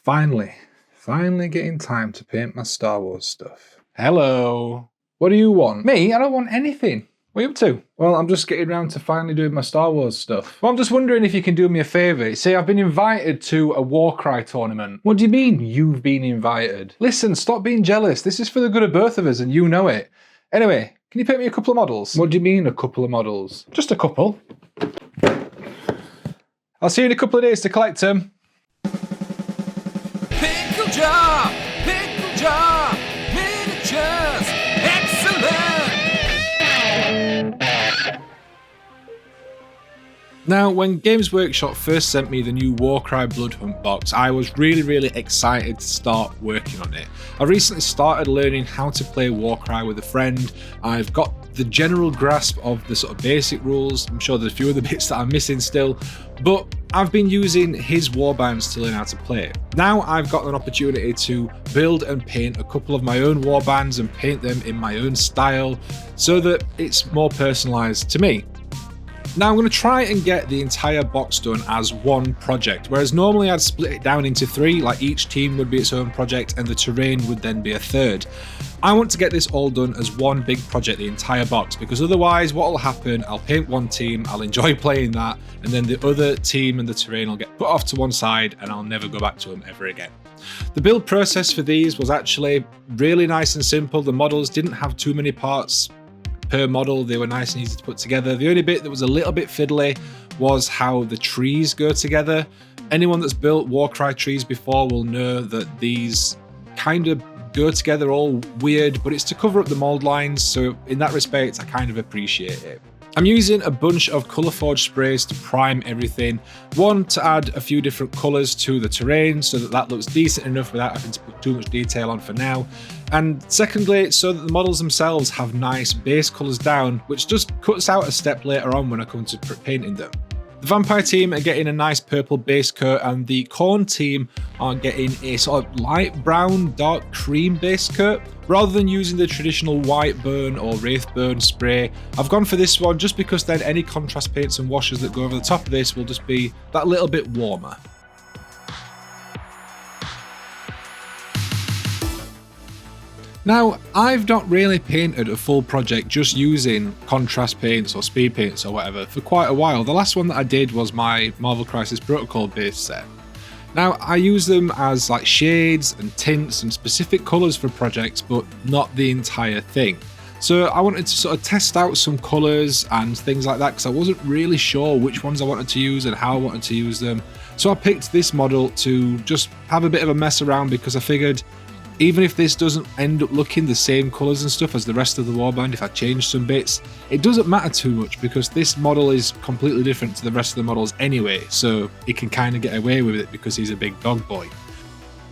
Finally getting time to paint my Star Wars stuff. Hello. What do you want? Me? I don't want anything. What are you up to? Well, I'm just getting around to finally doing my Star Wars stuff. Well, I'm just wondering if you can do me a favour. See, I've been invited to a Warcry tournament. What do you mean, you've been invited? Listen, stop being jealous. This is for the good of both of us, and you know it. Anyway, can you paint me a couple of models? What do you mean, a couple of models? Just a couple. I'll see you in a couple of days to collect them. Pickle jar, miniatures, excellent! Now, when Games Workshop first sent me the new Warcry Bloodhunt box, I was really excited to start working on it. I recently started learning how to play Warcry with a friend. I've got the general grasp of the sort of basic rules. I'm sure there's a few other bits that I'm missing still, but I've been using his warbands to learn how to play. Now I've got an opportunity to build and paint a couple of my own warbands and paint them in my own style so that it's more personalized to me. Now I'm going to try and get the entire box done as one project, whereas normally I'd split it down into three, like each team would be its own project and the terrain would then be a third. I want to get this all done as one big project, the entire box, because otherwise what will happen, I'll paint one team, I'll enjoy playing that, and then the other team and the terrain will get put off to one side and I'll never go back to them ever again. The build process for these was actually really nice and simple. The models didn't have too many parts per model, they were nice and easy to put together. The only bit that was a little bit fiddly was how the trees go together. Anyone that's built Warcry trees before will know that these kind of go together all weird, but it's to cover up the mold lines, so in that respect I kind of appreciate it. I'm using a bunch of Colourforge sprays to prime everything. One, to add a few different colours to the terrain so that that looks decent enough without having to put too much detail on for now. And secondly, so that the models themselves have nice base colours down, which just cuts out a step later on when I come to painting them. The Vampire team are getting a nice purple base coat and the Khorne team are getting a sort of light brown, dark cream base coat. Rather than using the traditional white burn or wraith burn spray, I've gone for this one just because then any contrast paints and washes that go over the top of this will just be that little bit warmer. Now, I've not really painted a full project just using contrast paints or speed paints or whatever for quite a while. The last one that I did was my Marvel Crisis Protocol base set. Now, I use them as like shades and tints and specific colours for projects, but not the entire thing. So I wanted to sort of test out some colours and things like that because I wasn't really sure which ones I wanted to use and how I wanted to use them. So I picked this model to just have a bit of a mess around because I figured even if this doesn't end up looking the same colours and stuff as the rest of the warband, if I change some bits, it doesn't matter too much because this model is completely different to the rest of the models anyway, so it can kind of get away with it because he's a big dog boy.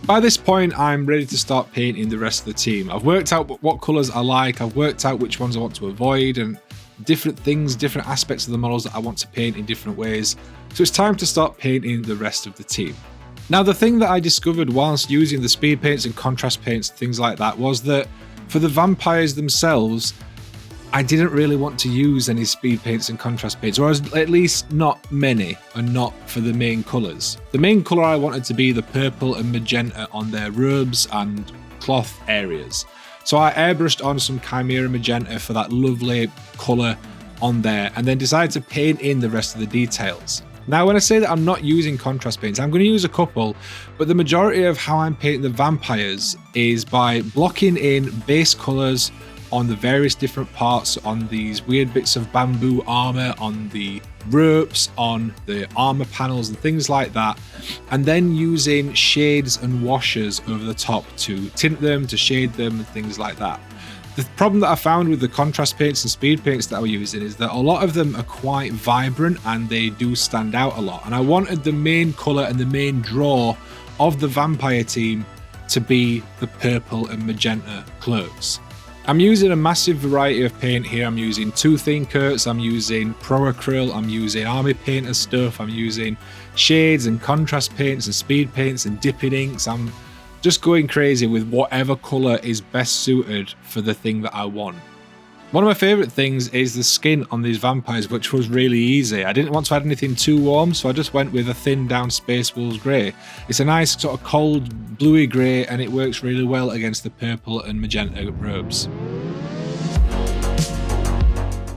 By this point, I'm ready to start painting the rest of the team. I've worked out what colours I like, I've worked out which ones I want to avoid, and different things, different aspects of the models that I want to paint in different ways. So it's time to start painting the rest of the team. Now, the thing that I discovered whilst using the speed paints and contrast paints, things like that, was that for the vampires themselves, I didn't really want to use any speed paints and contrast paints, or at least not many, and not for the main colours. The main colour I wanted to be the purple and magenta on their robes and cloth areas. So I airbrushed on some Chimera magenta for that lovely colour on there, and then decided to paint in the rest of the details. Now, when I say that I'm not using contrast paints, I'm going to use a couple, but the majority of how I'm painting the vampires is by blocking in base colours on the various different parts, on these weird bits of bamboo armour, on the ropes, on the armour panels and things like that, and then using shades and washes over the top to tint them, to shade them and things like that. The problem that I found with the contrast paints and speed paints that I was using is that a lot of them are quite vibrant and they do stand out a lot. And I wanted the main colour and the main draw of the vampire team to be the purple and magenta clothes. I'm using a massive variety of paint here. I'm using toothing coats, I'm using pro acryl, I'm using army painter stuff, I'm using shades and contrast paints and speed paints and dipping inks. I'm just going crazy with whatever colour is best suited for the thing that I want. One of my favourite things is the skin on these vampires, which was really easy. I didn't want to add anything too warm, so I just went with a thin down Space Wolves grey. It's a nice sort of cold bluey grey, and it works really well against the purple and magenta robes.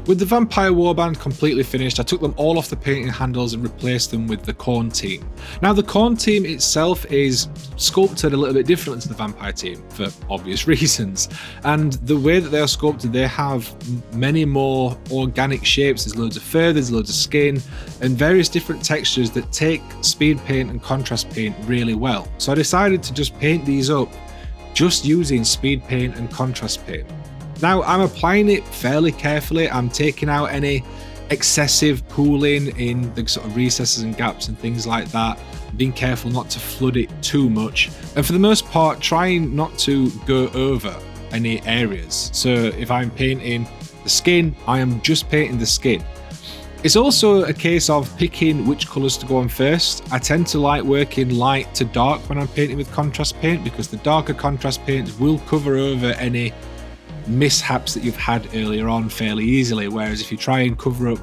With the Vampire Warband completely finished, I took them all off the painting handles and replaced them with the Khorne team. Now the Khorne team itself is sculpted a little bit different to the Vampire team for obvious reasons, and the way that they are sculpted, they have many more organic shapes. There's loads of fur, there's loads of skin, and various different textures that take speed paint and contrast paint really well. So I decided to just paint these up just using speed paint and contrast paint. Now, I'm applying it fairly carefully. I'm taking out any excessive pooling in the sort of recesses and gaps and things like that, being careful not to flood it too much, and for the most part trying not to go over any areas. So if I'm painting the skin, I am just painting the skin. It's also a case of picking which colours to go on first. I tend to like working light to dark when I'm painting with contrast paint, because the darker contrast paints will cover over any mishaps that you've had earlier on fairly easily, whereas if you try and cover up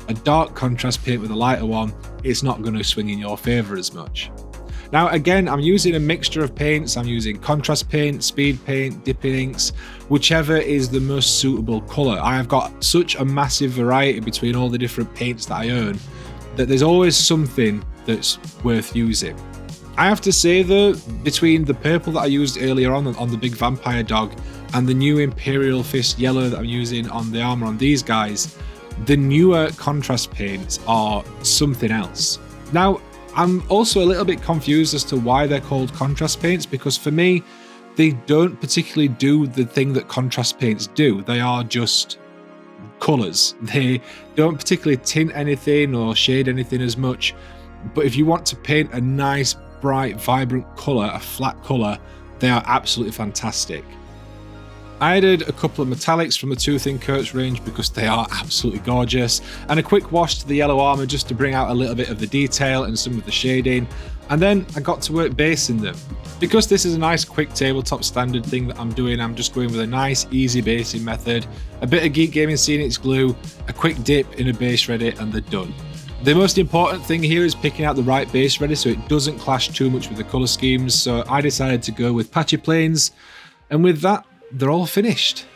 a dark contrast paint with a lighter one, it's not going to swing in your favour as much. Now again, I'm using a mixture of paints. I'm using contrast paint, speed paint, dipping inks, whichever is the most suitable colour. I have got such a massive variety between all the different paints that I own that there's always something that's worth using. I have to say though, between the purple that I used earlier on the big vampire dog and the new Imperial Fist yellow that I'm using on the armour on these guys, the newer contrast paints are something else. Now, I'm also a little bit confused as to why they're called contrast paints, because for me, they don't particularly do the thing that contrast paints do. They are just colours. They don't particularly tint anything or shade anything as much. But if you want to paint a nice, bright, vibrant colour, a flat colour, they are absolutely fantastic. I added a couple of metallics from the Two Thin Coats range because they are absolutely gorgeous, and a quick wash to the yellow armour just to bring out a little bit of the detail and some of the shading, and then I got to work basing them. Because this is a nice quick tabletop standard thing that I'm doing, I'm just going with a nice easy basing method, a bit of Geek Gaming Scenics glue, a quick dip in a base ready, and they're done. The most important thing here is picking out the right base ready so it doesn't clash too much with the colour schemes, so I decided to go with patchy planes, and with that, they're all finished.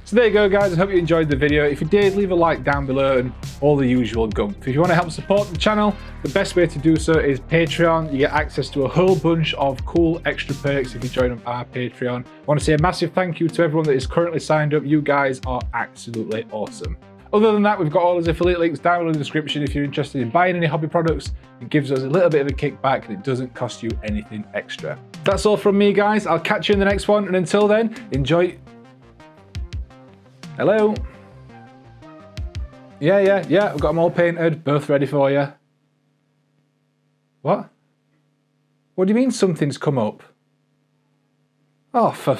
So there you go guys, I hope you enjoyed the video. If you did, leave a like down below and all the usual gumph. If you want to help support the channel, the best way to do so is Patreon. You get access to a whole bunch of cool extra perks if you join our Patreon. I want to say a massive thank you to everyone that is currently signed up. You guys are absolutely awesome. Other than that, we've got all those affiliate links down in the description if you're interested in buying any hobby products. It gives us a little bit of a kickback and it doesn't cost you anything extra. That's all from me guys, I'll catch you in the next one, and until then, enjoy. Hello? Yeah, I've got them all painted, both ready for you. What? What do you mean something's come up? Oh, for